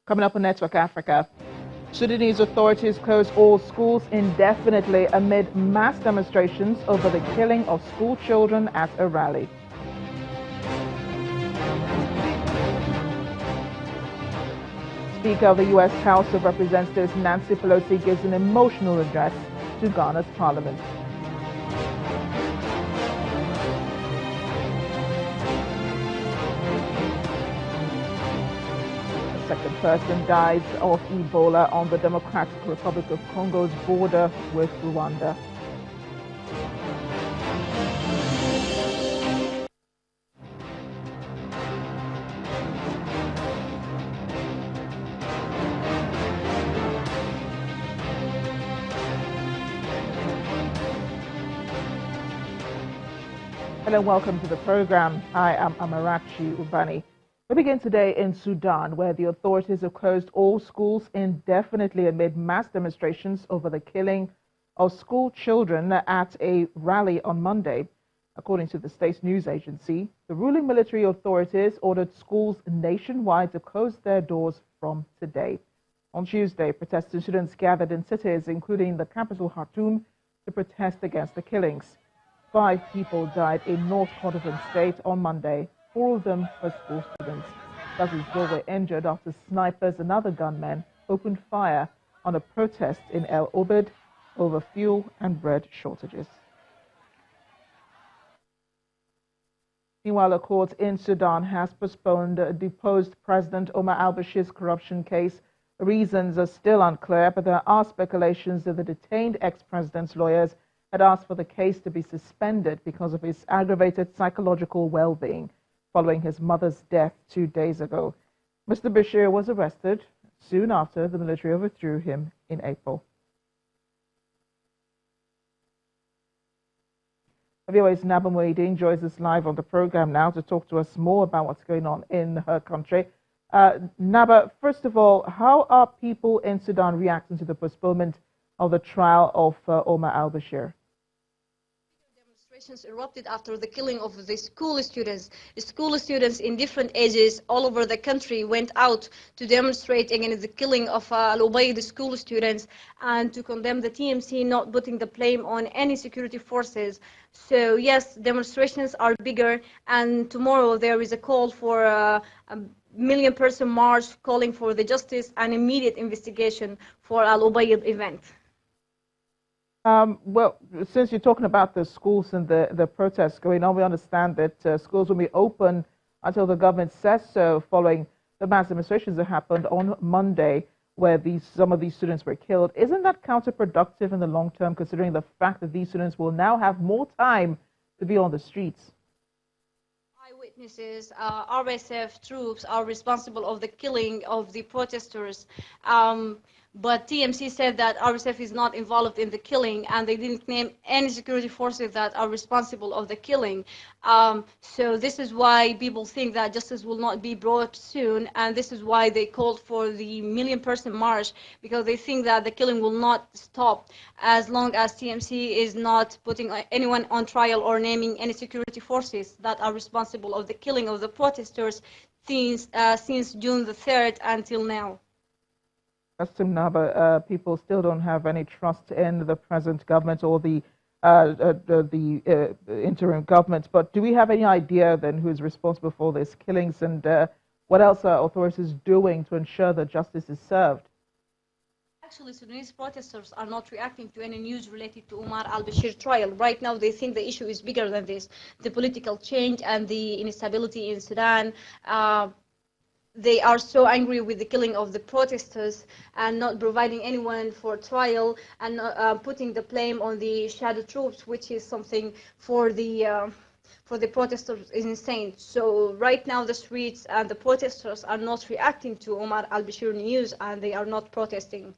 Coming up on Network Africa, Sudanese authorities close all schools indefinitely amid mass demonstrations over the killing of school children at a rally. Speaker of the U.S. House of Representatives Nancy Pelosi gives an emotional address to Ghana's parliament. Second person dies of Ebola on the Democratic Republic of Congo's border with Rwanda. Hello and welcome to the program. I am Amarachi Ubani. We begin today in Sudan, where the authorities have closed all schools indefinitely amid mass demonstrations over the killing of school children at a rally on Monday. According to the state's news agency, the ruling military authorities ordered schools nationwide to close their doors from today. On Tuesday, protesting students gathered in cities, including the capital Khartoum, to protest against the killings. 5 people died in North Kordofan State on Monday. 4 of them were school students. Dozens more were injured after snipers and other gunmen opened fire on a protest in El Obeid over fuel and bread shortages. Meanwhile, a court in Sudan has postponed deposed President Omar al-Bashir's corruption case. Reasons are still unclear, but there are speculations that the detained ex-president's lawyers had asked for the case to be suspended because of his aggravated psychological well-being following his mother's death 2 days ago. Mr. Bashir was arrested soon after the military overthrew him in April. VOA's Naba Muideen joins us live on the program now to talk to us more about what's going on in her country. Naba, first of all, how are people in Sudan reacting to the postponement of the trial of Omar al-Bashir? Demonstrations erupted after the killing of the school students. The school students in different ages all over the country went out to demonstrate against the killing of Al-Ubaid school students and to condemn the TMC not putting the blame on any security forces. So yes, demonstrations are bigger, and tomorrow there is a call for a million-person march calling for the justice and immediate investigation for Al-Ubaid event. Well, since you're talking about the schools and the protests going on, we understand that schools will be open until the government says so following the mass demonstrations that happened on Monday where some of these students were killed. Isn't that counterproductive in the long term, considering the fact that these students will now have more time to be on the streets? Eyewitnesses, RSF troops are responsible of the killing of the protesters. But TMC said that RSF is not involved in the killing, and they didn't name any security forces that are responsible of the killing. So this is why people think that justice will not be brought soon, and this is why they called for the million-person march, because they think that the killing will not stop as long as TMC is not putting anyone on trial or naming any security forces that are responsible of the killing of the protesters since June the 3rd until now. Naba, people still don't have any trust in the present government or the interim government. But do we have any idea then who is responsible for these killings, and what else are authorities doing to ensure that justice is served? Actually, Sudanese protesters are not reacting to any news related to Omar al-Bashir trial. Right now, they think the issue is bigger than this. The political change and the instability in Sudan. They are so angry with the killing of the protesters and not providing anyone for trial and putting the blame on the shadow troops, which is something for the protesters is insane. So right now the streets and the protesters are not reacting to Omar al-Bashir news, and they are not protesting.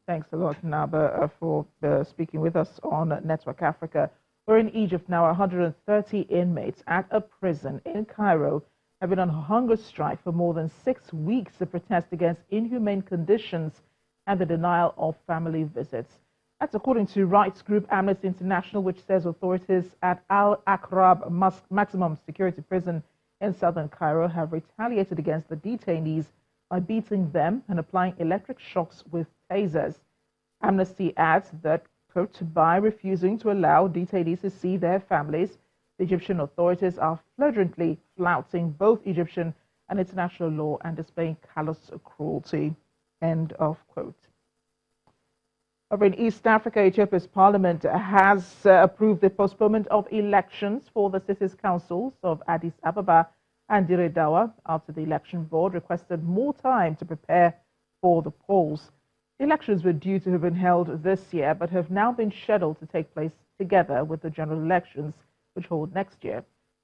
Thanks a lot, Naba, for speaking with us on Network Africa. We're in Egypt now. 130 inmates at a prison in Cairo have been on hunger strike for more than 6 weeks to protest against inhumane conditions and the denial of family visits. That's according to rights group Amnesty International, which says authorities at Al-Akrab maximum security prison in southern Cairo have retaliated against the detainees by beating them and applying electric shocks with tasers. Amnesty adds that, quote, by refusing to allow detainees to see their families, the Egyptian authorities are flagrantly flouting both Egyptian and international law and displaying callous cruelty, end of quote. Over in East Africa, Ethiopia's parliament has approved the postponement of elections for the cities' councils of Addis Ababa and Dire Dawa after the election board requested more time to prepare for the polls. The elections were due to have been held this year, but have now been scheduled to take place together with the general elections, which hold next year.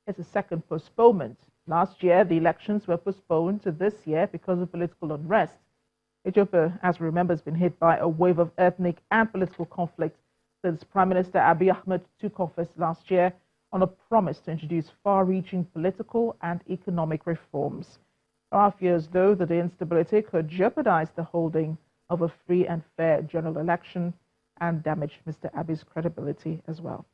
It's a second postponement. Last year, the elections were postponed to this year because of political unrest. Ethiopia, as we remember, has been hit by a wave of ethnic and political conflict since Prime Minister Abiy Ahmed took office last year on a promise to introduce far-reaching political and economic reforms. There are fears, though, that the instability could jeopardize the holding of a free and fair general election and damage Mr. Abiy's credibility as well.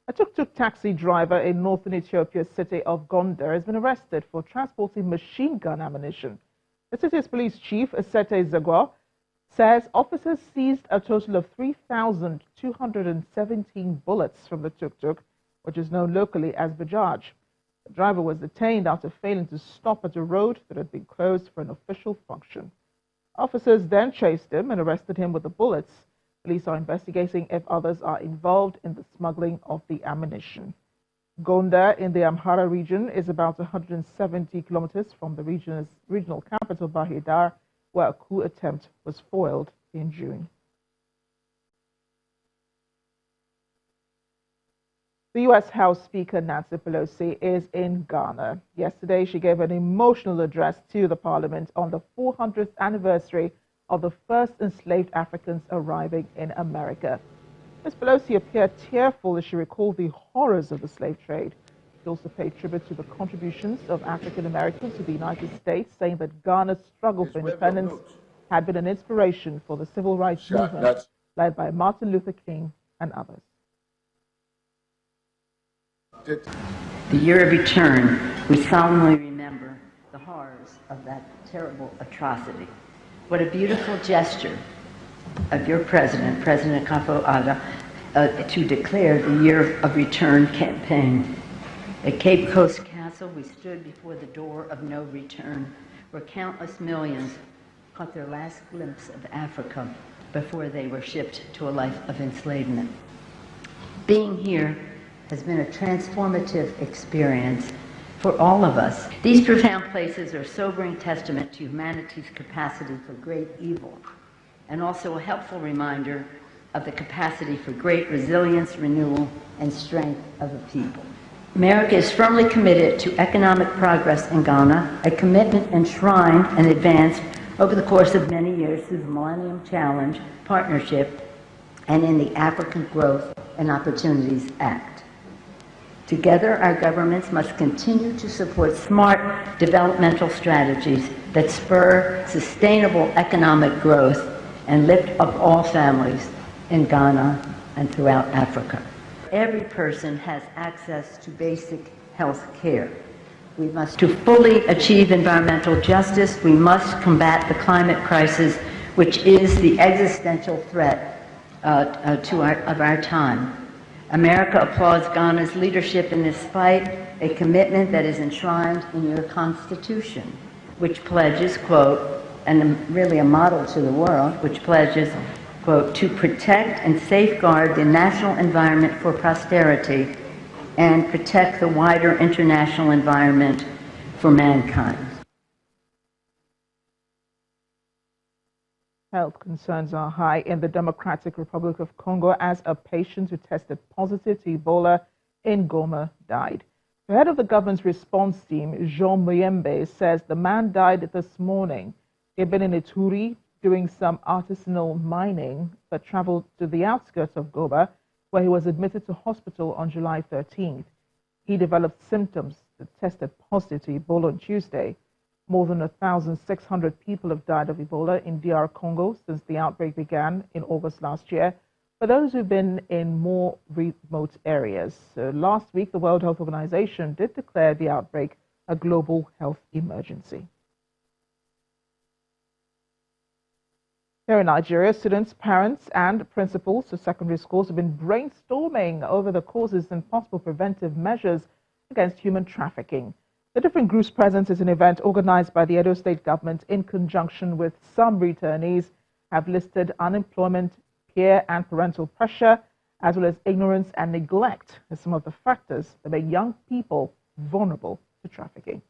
A tuk-tuk taxi driver in northern Ethiopia's city of Gondar has been arrested for transporting machine gun ammunition. The city's police chief, Esete Zagwa, says officers seized a total of 3,217 bullets from the tuk-tuk, which is known locally as Bajaj. The driver was detained after failing to stop at a road that had been closed for an official function. Officers then chased him and arrested him with the bullets. Police are investigating if others are involved in the smuggling of the ammunition. Gondar in the Amhara region is about 170 kilometers from the regional capital, Bahir Dar, where a coup attempt was foiled in June. The U.S. House Speaker Nancy Pelosi is in Ghana. Yesterday, she gave an emotional address to the Parliament on the 400th anniversary of the first enslaved Africans arriving in America. Ms. Pelosi appeared tearful as she recalled the horrors of the slave trade. She also paid tribute to the contributions of African Americans to the United States, saying that Ghana's struggle for independence had been an inspiration for the civil rights movement led by Martin Luther King and others. The year of return, we solemnly remember the horrors of that terrible atrocity. What a beautiful gesture of your president, President Akufo-Addo, to declare the year of return campaign. At Cape Coast Castle, we stood before the door of no return, where countless millions caught their last glimpse of Africa before they were shipped to a life of enslavement. Being here has been a transformative experience for all of us. These profound places are a sobering testament to humanity's capacity for great evil, and also a helpful reminder of the capacity for great resilience, renewal, and strength of a people. America is firmly committed to economic progress in Ghana, a commitment enshrined and advanced over the course of many years through the Millennium Challenge Partnership and in the African Growth and Opportunities Act. Together, our governments must continue to support smart developmental strategies that spur sustainable economic growth and lift up all families in Ghana and throughout Africa. Every person has access to basic health care. We must, to fully achieve environmental justice, we must combat the climate crisis, which is the existential threat of our time. America applauds Ghana's leadership in this fight, a commitment that is enshrined in your Constitution, which pledges, quote, and really a model to the world, which pledges, quote, to protect and safeguard the national environment for posterity and protect the wider international environment for mankind. Health concerns are high in the Democratic Republic of Congo as a patient who tested positive to Ebola in Goma died. The head of the government's response team, Jean Muyembe, says the man died this morning. He had been in Ituri doing some artisanal mining, but traveled to the outskirts of Goma, where he was admitted to hospital on July 13th. He developed symptoms that tested positive to Ebola on Tuesday. More than 1,600 people have died of Ebola in DR Congo since the outbreak began in August last year, for those who've been in more remote areas. So last week, the World Health Organization did declare the outbreak a global health emergency. Here in Nigeria, students, parents, and principals of secondary schools have been brainstorming over the causes and possible preventive measures against human trafficking. The different groups present at an event organized by the Edo State government in conjunction with some returnees have listed unemployment, peer and parental pressure, as well as ignorance and neglect as some of the factors that make young people vulnerable to trafficking.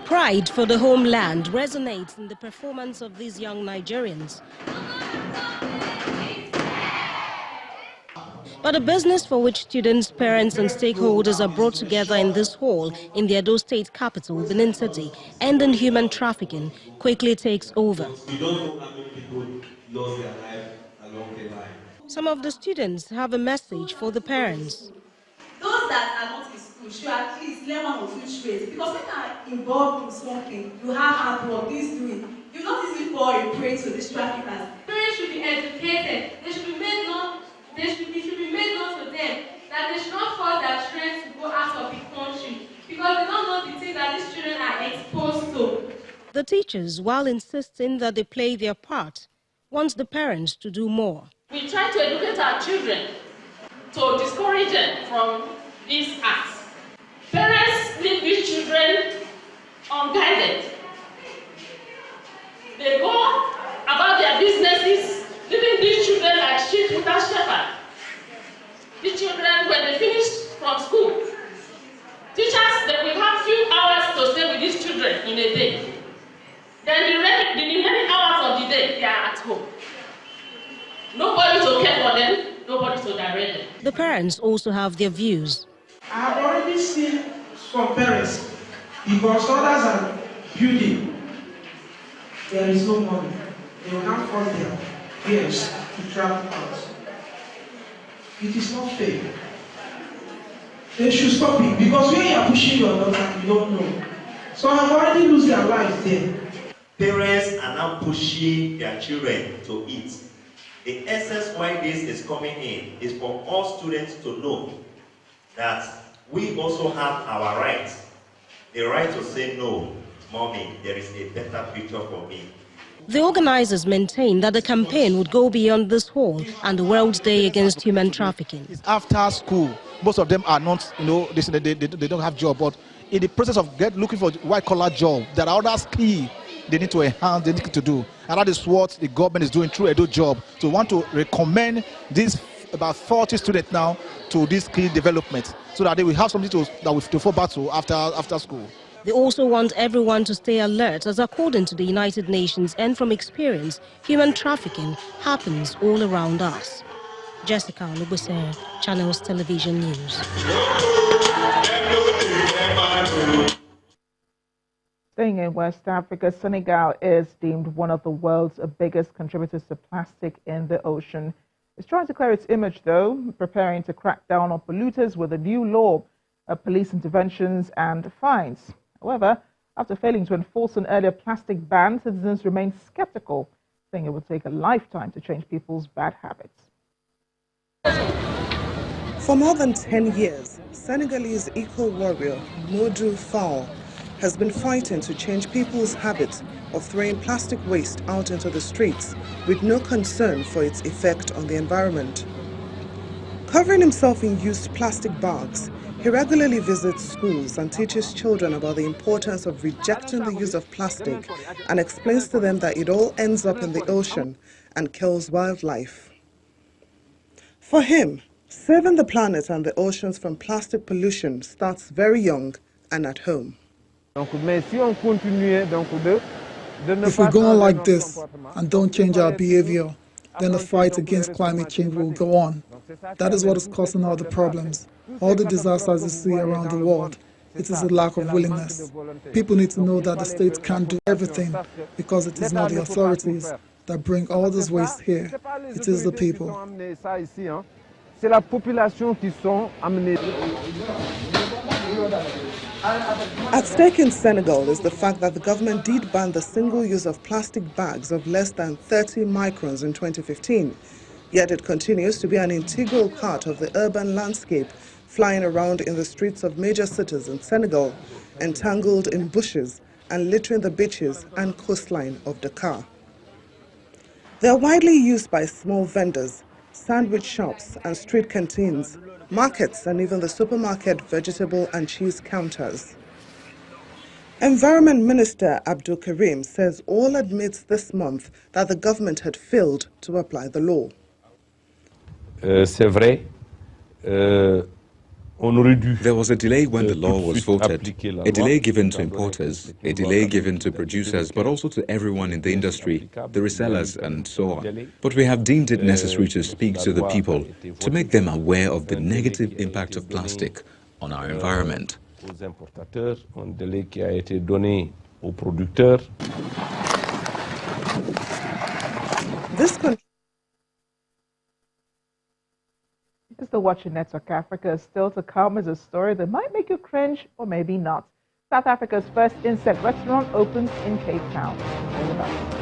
Pride for the homeland resonates in the performance of these young Nigerians. But a business for which students, parents and stakeholders are brought together in this hall in the Edo State capital, Benin City, ending human trafficking, quickly takes over. We don't know how many people lost their life along the line. Some of the students have a message for the parents. Those that are not in school should at least learn one or two trades, because when you are involved in smoking, you have hard work, this doing. You not easily fall a prey to these traffickers. Parents should be educated. They should be made known. It should be made known to them that they should not force their children to go out of the country, because they don't know the things that these children are exposed to. The teachers, while insisting that they play their part, want the parents to do more. We try to educate our children to discourage them from these acts. Parents leave these children unguided. They go about their businesses, leaving these children like sheep without shepherd. These children, when they finish from school, teachers, they will have few hours to stay with these children in a day. Then the remaining hours of the day, they are at home. Nobody to care for them, nobody to direct them. The parents also have their views. I have already seen some parents, because others are building, there is no money. They will not force their peers to travel out. It is not fair. They should stop it, because when you are pushing your daughter, you don't know. So I have already lost their lives there. Parents are now pushing their children to eat. The essence why this is coming in is for all students to know that we also have our rights. The right to say no, mommy, there is a better future for me. The organizers maintain that the campaign would go beyond this hall and the World Day Against Human Trafficking. It's after school. Most of them are not, they don't have job, but in the process of looking for white-collar job, there are other skills they need to enhance, they need to do. And that is what the government is doing through Edo Job. So we want to recommend these about 40 students now to this skill development, so that they will have something to fall back to after school. They also want everyone to stay alert, as according to the United Nations and from experience, human trafficking happens all around us. Jessica Olubose, Channels Television News. Staying in West Africa, Senegal is deemed one of the world's biggest contributors to plastic in the ocean. It's trying to clear its image, though, preparing to crack down on polluters with a new law, police interventions and fines. However, after failing to enforce an earlier plastic ban, citizens remain skeptical, saying it would take a lifetime to change people's bad habits. For more than 10 years, Senegalese eco-warrior Modou Fall has been fighting to change people's habits of throwing plastic waste out into the streets with no concern for its effect on the environment. Covering himself in used plastic bags, he regularly visits schools and teaches children about the importance of rejecting the use of plastic and explains to them that it all ends up in the ocean and kills wildlife. For him, saving the planet and the oceans from plastic pollution starts very young and at home. If we go on like this and don't change our behavior, then the fight against climate change will go on. That is what is causing all the problems, all the disasters you see around the world. It is a lack of willingness. People need to know that the states can't do everything, because it is not the authorities that bring all this waste here. It is the people. At stake in Senegal is the fact that the government did ban the single use of plastic bags of less than 30 microns in 2015, yet it continues to be an integral part of the urban landscape, flying around in the streets of major cities in Senegal, entangled in bushes and littering the beaches and coastline of Dakar. They are widely used by small vendors, sandwich shops and street canteens, markets and even the supermarket vegetable and cheese counters. Environment Minister Abdul Karim says all admits this month that the government had failed to apply the law. C'est vrai. There was a delay when the law was voted, a delay given to importers, a delay given to producers, but also to everyone in the industry, the resellers and so on. But we have deemed it necessary to speak to the people, to make them aware of the negative impact of plastic on our environment. Aux importateurs, un délai qui a été donné aux producteurs. You're still watching Network Africa. Still to come is a story that might make you cringe or maybe not. South Africa's first insect restaurant opens in Cape Town. Stay with us.